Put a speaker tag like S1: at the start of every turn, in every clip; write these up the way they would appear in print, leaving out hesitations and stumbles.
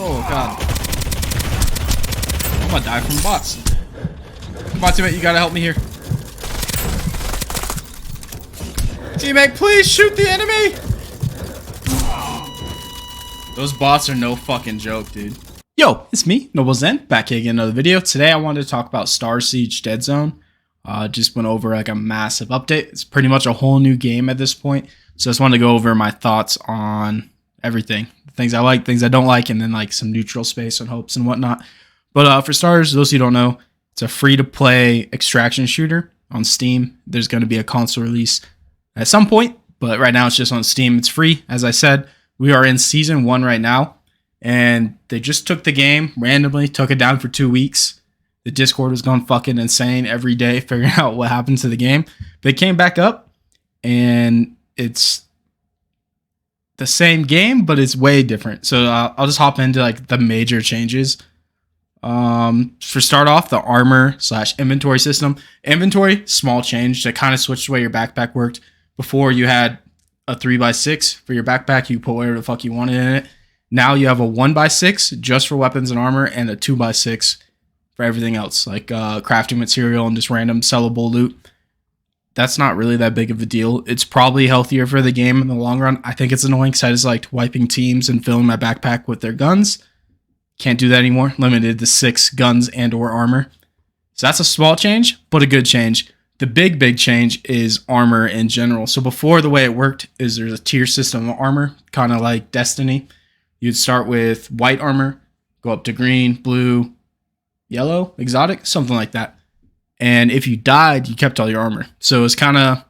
S1: Oh god. I'm gonna die from bots. Come on, teammate, you gotta help me here. Teammate, please shoot the enemy! Those bots are no fucking joke, dude. Yo, it's me, Noble Zen, back here again, another video. Today I wanted to talk about StarSiege Deadzone. Just went over like a massive update. It's pretty much a whole new game at this point. So I just wanted to go over my thoughts on everything. Things I like, things I don't like, and then like some neutral space and hopes and whatnot. But for starters, those who don't know, it's a free-to-play extraction shooter on Steam. There's going to be a console release at some point, but right now it's just on Steam. It's free, as I said. We are in Season 1 right now, and they just took the game randomly, took it down for 2 weeks. The Discord was going fucking insane every day, figuring out what happened to the game. They came back up, and it's the same game, but it's way different. So I'll just hop into like the major changes. For start off, the armor / inventory system. Inventory, small change. They kind of switched the way your backpack worked. Before you had a 3x6 for your backpack, you put whatever the fuck you wanted in it. Now you have a 1x6 just for weapons and armor, and a 2x6 for everything else, like crafting material and just random sellable loot. That's not really that big of a deal. It's probably healthier for the game in the long run. I think it's annoying because I just liked wiping teams and filling my backpack with their guns. Can't do that anymore. Limited to 6 guns and or armor. So that's a small change, but a good change. The big change is armor in general. So before, the way it worked is there's a tier system of armor, kind of like Destiny. You'd start with white armor, go up to green, blue, yellow, exotic, something like that. And if you died, you kept all your armor. So it's kind of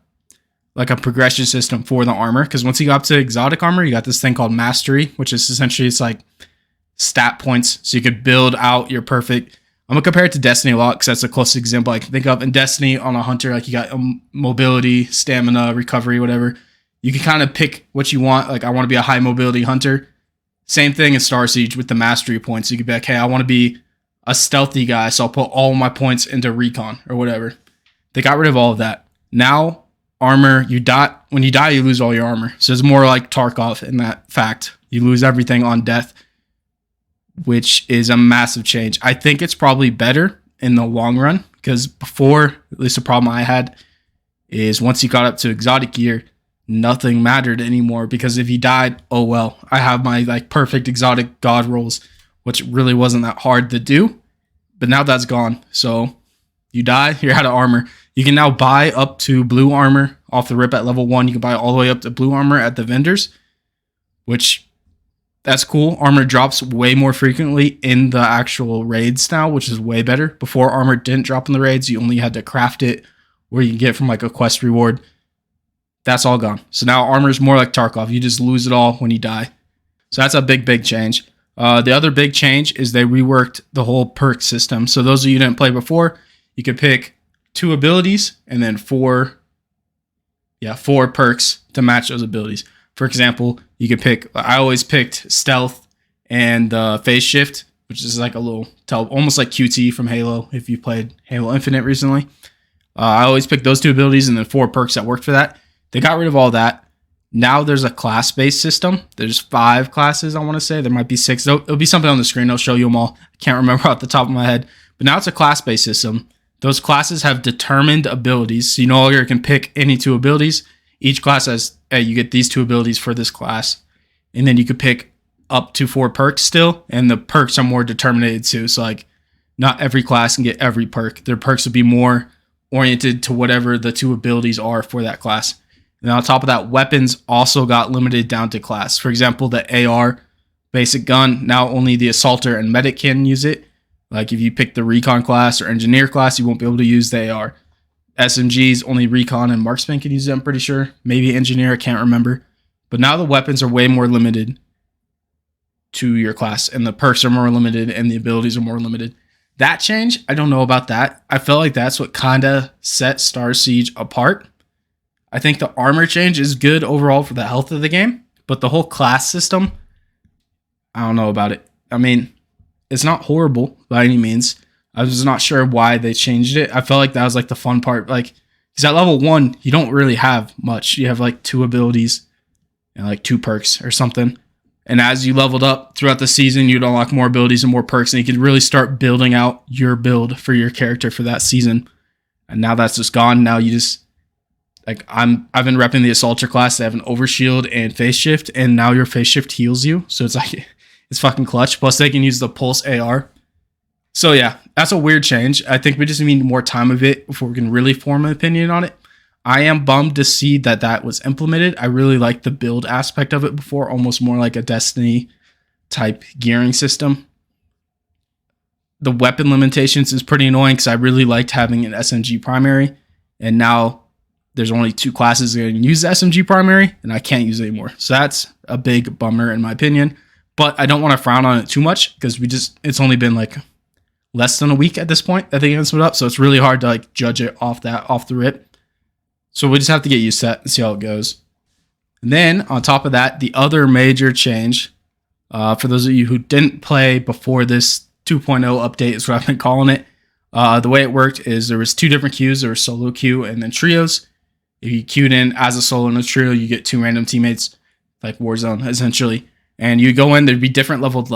S1: like a progression system for the armor. Because once you got up to exotic armor, you got this thing called mastery, which is essentially, it's like stat points. So you could build out your perfect. I'm going to compare it to Destiny a lot because that's the closest example I can think of. In Destiny, on a hunter, like you got mobility, stamina, recovery, whatever. You can kind of pick what you want. Like, I want to be a high mobility hunter. Same thing in StarSiege with the mastery points. You could be like, hey, I want to be a stealthy guy, so I'll put all my points into recon or whatever. They got rid of all of that. Now, armor, when you die, you lose all your armor. So it's more like Tarkov in that fact. You lose everything on death, which is a massive change. I think it's probably better in the long run, because before, at least the problem I had, is once you got up to exotic gear, nothing mattered anymore, because if you died, oh well. I have my like perfect exotic god rolls, which really wasn't that hard to do, but now that's gone. So you die, you're out of armor. You can now buy up to blue armor off the rip at level 1. You can buy all the way up to blue armor at the vendors, which that's cool. Armor drops way more frequently in the actual raids now, which is way better. Before, armor didn't drop in the raids. You only had to craft it, where you can get from like a quest reward. That's all gone. So now armor is more like Tarkov. You just lose it all when you die. So that's a big change. The other big change is they reworked the whole perk system. So those of you who didn't play before, you could pick 2 abilities and then 4 perks to match those abilities. For example, you could pick, I always picked stealth and phase shift, which is like a little, almost like QT from Halo, if you played Halo Infinite recently. I always picked those 2 abilities and then 4 perks that worked for that. They got rid of all that. Now there's a class-based system. There's 5 classes, I want to say. There might be 6. It'll be something on the screen. I'll show you them all. I can't remember off the top of my head. But now it's a class-based system. Those classes have determined abilities. So you no longer can pick any 2 abilities. Each class has, hey, you get these 2 abilities for this class. And then you could pick up to 4 perks still. And the perks are more determined too. So like, not every class can get every perk. Their perks will be more oriented to whatever the 2 abilities are for that class. And on top of that, weapons also got limited down to class. For example, the AR basic gun, now only the assaulter and medic can use it. Like if you pick the recon class or engineer class, you won't be able to use the AR. SMGs, only recon and marksman can use it, I'm pretty sure. Maybe engineer, I can't remember. But now the weapons are way more limited to your class, and the perks are more limited, and the abilities are more limited. That change, I don't know about that. I felt like that's what kind of set StarSiege apart. I think the armor change is good overall for the health of the game, but the whole class system, I don't know about it. I mean, it's not horrible by any means. I was not sure why they changed it. I felt like that was like the fun part. Like, because at level 1, you don't really have much. You have like 2 abilities and like 2 perks or something. And as you leveled up throughout the season, you'd unlock more abilities and more perks, and you could really start building out your build for your character for that season. And now that's just gone. Now you just I've been repping the Assaulter class. They have an overshield and phase shift, and now your phase shift heals you. So it's like it's fucking clutch. Plus they can use the pulse AR. So yeah, that's a weird change. I think we just need more time of it before we can really form an opinion on it. I am bummed to see that was implemented. I really like the build aspect of it before, almost more like a Destiny type gearing system. The weapon limitations is pretty annoying because I really liked having an SMG primary, and now there's only 2 classes that can use the SMG primary, and I can't use it anymore. So that's a big bummer in my opinion, but I don't want to frown on it too much because it's only been like less than a week at this point that they can split up, so it's really hard to like judge it off the rip. So we just have to get used to that and see how it goes. And then on top of that, the other major change, for those of you who didn't play before this 2.0 update is what I've been calling it. The way it worked is there was 2 different queues. There was solo queue and then trios. If you queued in as a solo and a trio, you get 2 random teammates, like Warzone essentially. And you go in, there'd be different leveled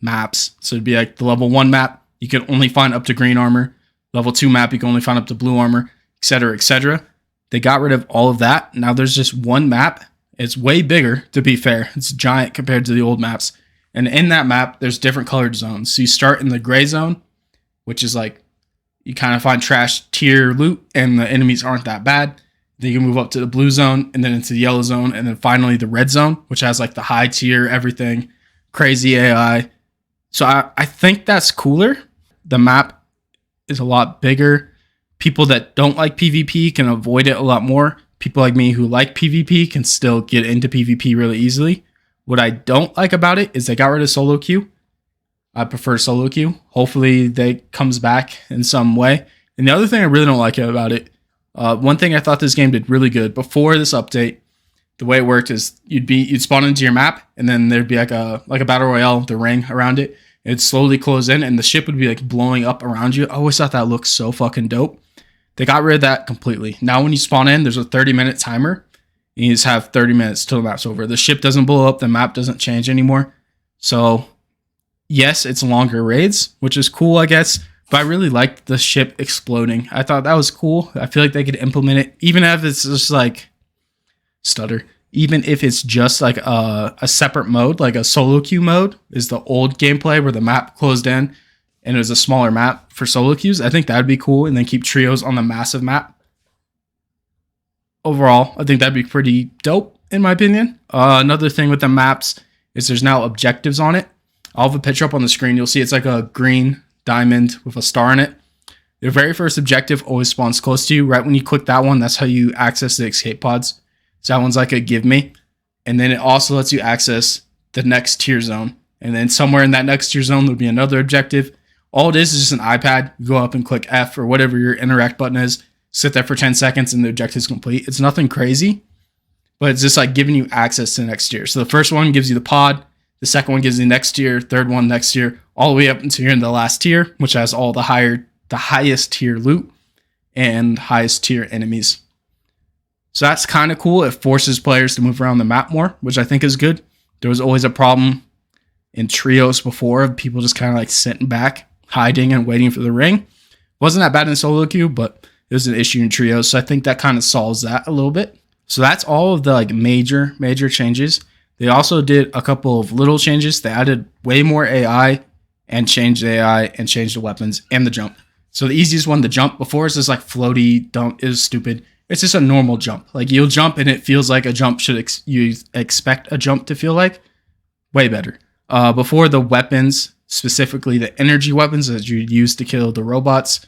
S1: maps. So it'd be like the level 1 map, you could only find up to green armor. Level 2 map, you can only find up to blue armor, etc., etc. They got rid of all of that. Now there's just 1 map. It's way bigger, to be fair. It's giant compared to the old maps. And in that map, there's different colored zones. So you start in the gray zone, which is like, you kind of find trash tier loot, and the enemies aren't that bad. Then you can move up to the blue zone, and then into the yellow zone, and then finally the red zone, which has like the high tier, everything, crazy AI. So I think that's cooler. The map is a lot bigger. People that don't like PvP can avoid it a lot more. People like me who like PvP can still get into PvP really easily. What I don't like about it is they got rid of solo queue. I prefer solo queue. Hopefully they comes back in some way. And the other thing I really don't like about it, one thing I thought this game did really good before this update, the way it worked is you'd spawn into your map, and then there'd be like a battle royale, the ring around it. It'd slowly close in, and the ship would be like blowing up around you. I always thought that looked so fucking dope. They got rid of that completely. Now when you spawn in, there's a 30-minute timer. You just have 30 minutes till the map's over. The ship doesn't blow up. The map doesn't change anymore. So yes, it's longer raids, which is cool, I guess. But I really liked the ship exploding. I thought that was cool. I feel like they could implement it, even if it's just like even if it's just like a separate mode, like a solo queue mode is the old gameplay where the map closed in and it was a smaller map for solo queues. I think that would be cool, and then keep trios on the massive map. Overall, I think that'd be pretty dope in my opinion. Another thing with the maps is there's now objectives on it. I'll have a picture up on the screen. You'll see it's like a green diamond with a star in it. The very first objective always spawns close to you. Right when you click that one, that's how you access the escape pods. So that one's like a give me. And then it also lets you access the next tier zone. And then somewhere in that next tier zone, there'll be another objective. All it is just an iPad. You go up and click F or whatever your interact button is. Sit there for 10 seconds and the objective is complete. It's nothing crazy, but it's just like giving you access to the next tier. So the first one gives you the pod. The second one gives you the next tier. Third one next tier. All the way up until you're in the last tier, which has all the highest tier loot and highest tier enemies. So that's kind of cool. It forces players to move around the map more, which I think is good. There was always a problem in trios before of people just kind of like sitting back, hiding and waiting for the ring. Wasn't that bad in solo queue, but it was an issue in trios. So I think that kind of solves that a little bit. So that's all of the like major changes. They also did a couple of little changes. They added way more AI and changed the AI and changed the weapons and the jump. So the easiest one, the jump, before it's this like floaty dump, is stupid. It's just a normal jump. Like you'll jump and it feels like a jump you expect a jump to feel like. Way better. Before, the weapons, specifically the energy weapons that you use to kill the robots,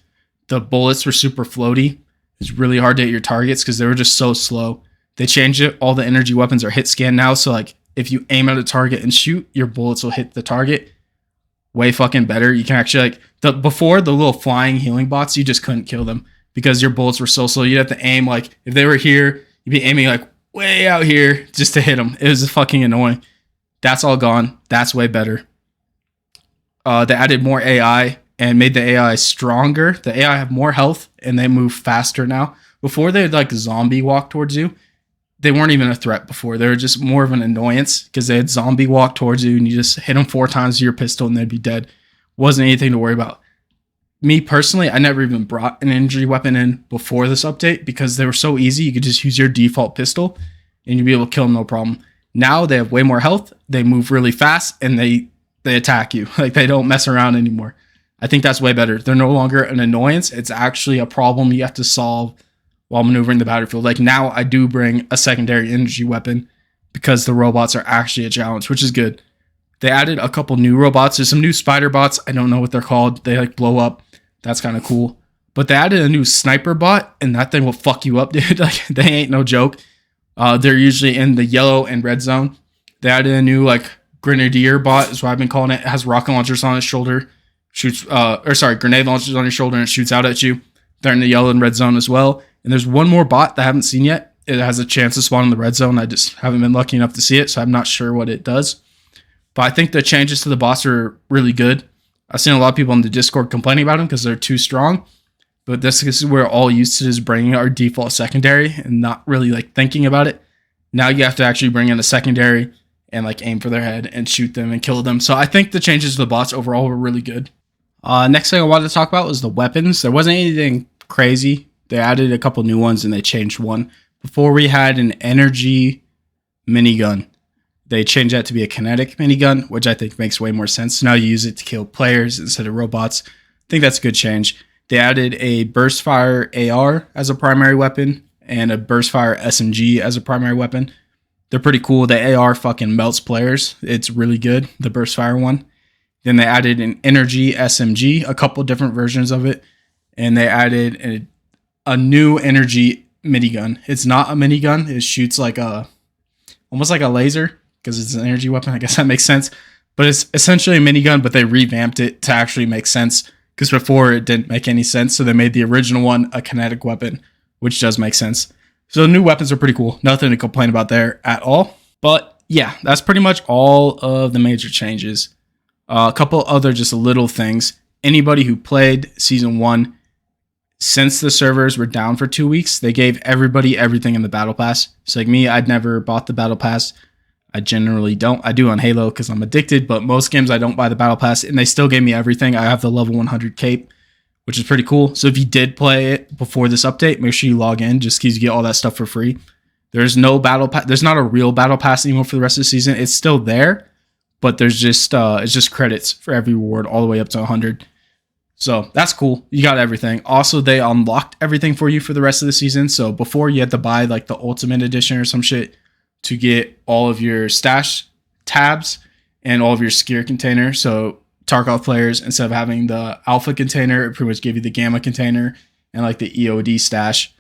S1: the bullets were super floaty. It's really hard to hit your targets because they were just so slow. They changed it. All the energy weapons are hit scan now. So like if you aim at a target and shoot, your bullets will hit the target. Way fucking better. You can actually before the little flying healing bots, you just couldn't kill them because your bullets were so slow. You'd have to aim like if they were here, you'd be aiming like way out here just to hit them. It was fucking annoying. That's all gone. That's way better. They added more AI and made the AI stronger. The AI have more health and they move faster now. Before they'd like zombie walk towards you. they weren't even a threat before. They were just more of an annoyance because they had zombie walk towards you and you just hit them 4 times with your pistol and they'd be dead. Wasn't anything to worry about. Me personally, I never even brought an energy weapon in before this update because they were so easy. You could just use your default pistol and you'd be able to kill them no problem. Now they have way more health. They move really fast and they attack you. Like, they don't mess around anymore. I think that's way better. They're no longer an annoyance. It's actually a problem you have to solve while maneuvering the battlefield. Like, now I do bring a secondary energy weapon because the robots are actually a challenge, which is good. They added a couple new robots. There's some new spider bots. I don't know what they're called. They like blow up. That's kind of cool. But they added a new sniper bot, and that thing will fuck you up, dude. Like, they ain't no joke. They're usually in the yellow and red zone. They added a new like grenadier bot, is what I've been calling it. It has rocket launchers on its shoulder. Grenade launchers on your shoulder and shoots out at you. They're in the yellow and red zone as well. And there's one more bot that I haven't seen yet. It has a chance to spawn in the red zone. I just haven't been lucky enough to see it, so I'm not sure what it does. But I think the changes to the bots are really good. I've seen a lot of people in the Discord complaining about them because they're too strong. But this is where all used to is bringing our default secondary and not really like thinking about it. Now you have to actually bring in a secondary and like aim for their head and shoot them and kill them. So I think the changes to the bots overall were really good. Next thing I wanted to talk about was the weapons. There wasn't anything crazy. They added a couple new ones and they changed one. Before we had an energy minigun. They changed that to be a kinetic minigun, which I think makes way more sense. Now you use it to kill players instead of robots. I think that's a good change. They added a burst fire AR as a primary weapon and a burst fire SMG as a primary weapon. They're pretty cool. The AR fucking melts players. It's really good, the burst fire one. Then they added an energy SMG, a couple different versions of it. And they added a new energy minigun. It's not a minigun. It shoots like almost like a laser because it's an energy weapon. I guess that makes sense. But it's essentially a minigun, but they revamped it to actually make sense because before it didn't make any sense. So they made the original one a kinetic weapon, which does make sense. So the new weapons are pretty cool. Nothing to complain about there at all. But yeah, that's pretty much all of the major changes. A couple other just little things. Anybody who played Season 1, since the servers were down for 2 weeks, they gave everybody everything in the Battle Pass. So like me, I'd never bought the Battle Pass. I generally don't. I do on Halo because I'm addicted, but most games I don't buy the Battle Pass, and they still gave me everything. I have the level 100 cape, which is pretty cool. So if you did play it before this update, make sure you log in just because you get all that stuff for free. There's no Battle Pass. There's not a real Battle Pass anymore for the rest of the season. It's still there, but there's just it's just credits for every reward all the way up to 100. So that's cool. You got everything. Also, they unlocked everything for you for the rest of the season. So before you had to buy like the Ultimate Edition or some shit to get all of your stash tabs and all of your skier container. So Tarkov players, instead of having the alpha container, it pretty much gave you the gamma container and like the EOD stash.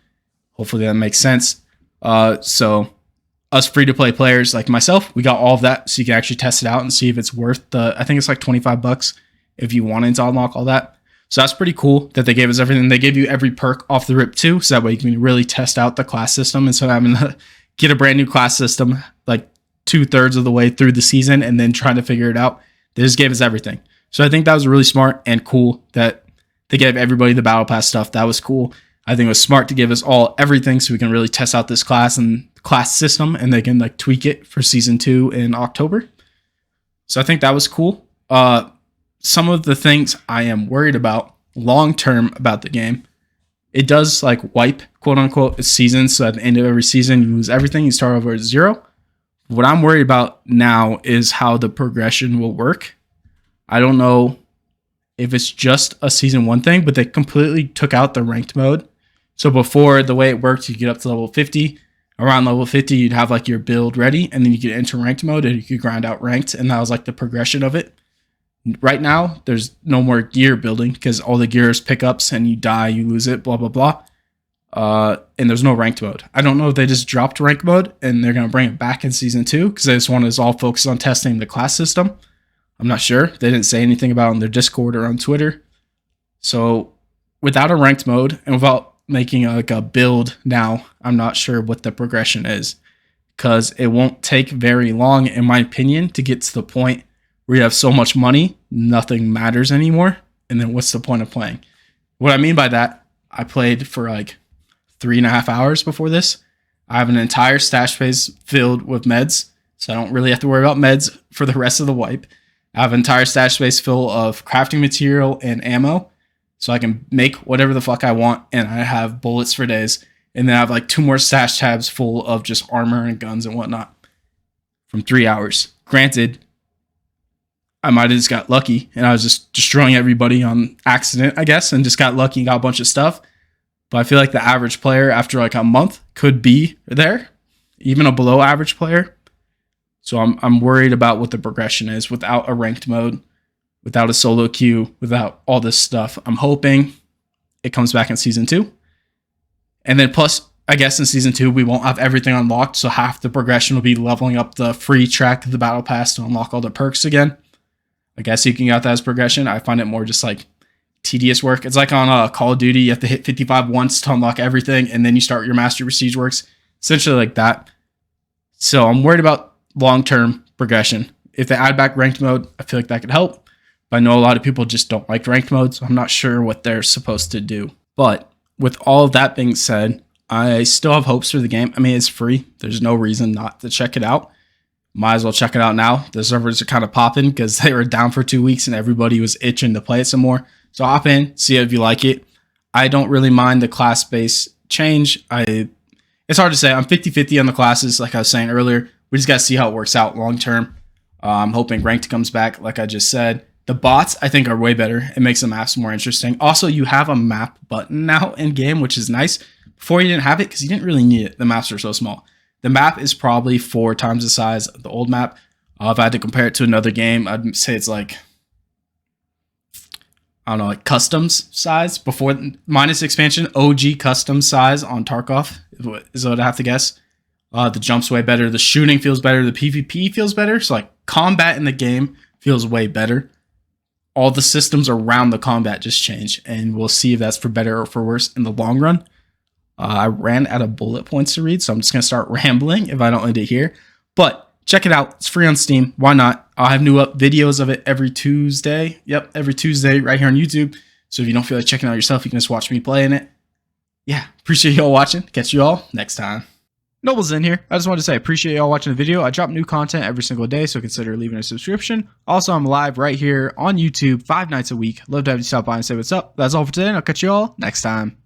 S1: Hopefully that makes sense. So us free-to-play players like myself, we got all of that so you can actually test it out and see if it's worth I think it's like $25 if you wanted to unlock all that. So that's pretty cool that they gave us everything. They gave you every perk off the rip too, so that way you can really test out the class system instead of having to get a brand new class system like 2/3 of the way through the season and then trying to figure it out. They just gave us everything. So I think that was really smart and cool that they gave everybody the Battle Pass stuff. That was cool. I think it was smart to give us all everything so we can really test out this class and class system, and they can like tweak it for Season 2 in October. So I think that was cool. Some of the things I am worried about long term about the game, it does like wipe, quote unquote, a season. So at the end of every season, you lose everything. You start over at 0. What I'm worried about now is how the progression will work. I don't know if it's just a Season 1 thing, but they completely took out the ranked mode. So before, the way it worked, you get up to level 50. Around level 50, you'd have like your build ready, and then you could enter ranked mode and you could grind out ranked. And that was like the progression of it. Right now, there's no more gear building because all the gear is pickups and you die, you lose it, blah, blah, blah. And there's no ranked mode. I don't know if they just dropped ranked mode and they're going to bring it back in Season 2 because they just want us all focused on testing the class system. I'm not sure. They didn't say anything about it on their Discord or on Twitter. So without a ranked mode and without making like a build now, I'm not sure what the progression is because it won't take very long, in my opinion, to get to the point where you have so much money, nothing matters anymore. And then what's the point of playing? What I mean by that, I played for like 3.5 hours before this. I have an entire stash space filled with meds, so I don't really have to worry about meds for the rest of the wipe. I have an entire stash space full of crafting material and ammo, so I can make whatever the fuck I want, and I have bullets for days. And then I have like 2 more stash tabs full of just armor and guns and whatnot from 3 hours. Granted, I might have just got lucky and I was just destroying everybody on accident, I guess, and just got lucky and got a bunch of stuff. But I feel like the average player after like a month could be there, even a below average player. So I'm worried about what the progression is without a ranked mode, without a solo queue, without all this stuff. I'm hoping it comes back in season 2. And then plus, I guess in season 2, we won't have everything unlocked. So half the progression will be leveling up the free track of the battle pass to unlock all the perks again. I guess you can get that as progression. I find it more just like tedious work. It's like on Call of Duty, you have to hit 55 once to unlock everything, and then you start your master siege works. Essentially like that. So I'm worried about long-term progression. If they add back ranked mode, I feel like that could help. But I know a lot of people just don't like ranked mode, so I'm not sure what they're supposed to do. But with all of that being said, I still have hopes for the game. I mean, it's free. There's no reason not to check it out. Might as well check it out now. The servers are kind of popping because they were down for 2 weeks and everybody was itching to play it some more. So hop in, see if you like it. I don't really mind the class-based change. It's hard to say. I'm 50-50 on the classes, like I was saying earlier. We just got to see how it works out long-term. I'm hoping ranked comes back, like I just said. The bots, I think, are way better. It makes the maps more interesting. Also, you have a map button now in-game, which is nice. Before you didn't have it because you didn't really need it. The maps are so small. The map is probably 4 times the size of the old map. If I had to compare it to another game, I'd say it's like, I don't know, like customs size. Before minus expansion, OG custom size on Tarkov is what I have to guess. The jump's way better. The shooting feels better. The PvP feels better. So like combat in the game feels way better. All the systems around the combat just change, and we'll see if that's for better or for worse in the long run. I ran out of bullet points to read, so I'm just going to start rambling if I don't need it here. But check it out. It's free on Steam. Why not? I'll have new videos of it every Tuesday. Yep, every Tuesday right here on YouTube. So if you don't feel like checking it out yourself, you can just watch me playing it. Yeah, appreciate you all watching. Catch you all next time. Noble's in here. I just wanted to say I appreciate y'all watching the video. I drop new content every single day, so consider leaving a subscription. Also, I'm live right here on YouTube 5 nights a week. Love to have you stop by and say what's up. That's all for today, and I'll catch you all next time.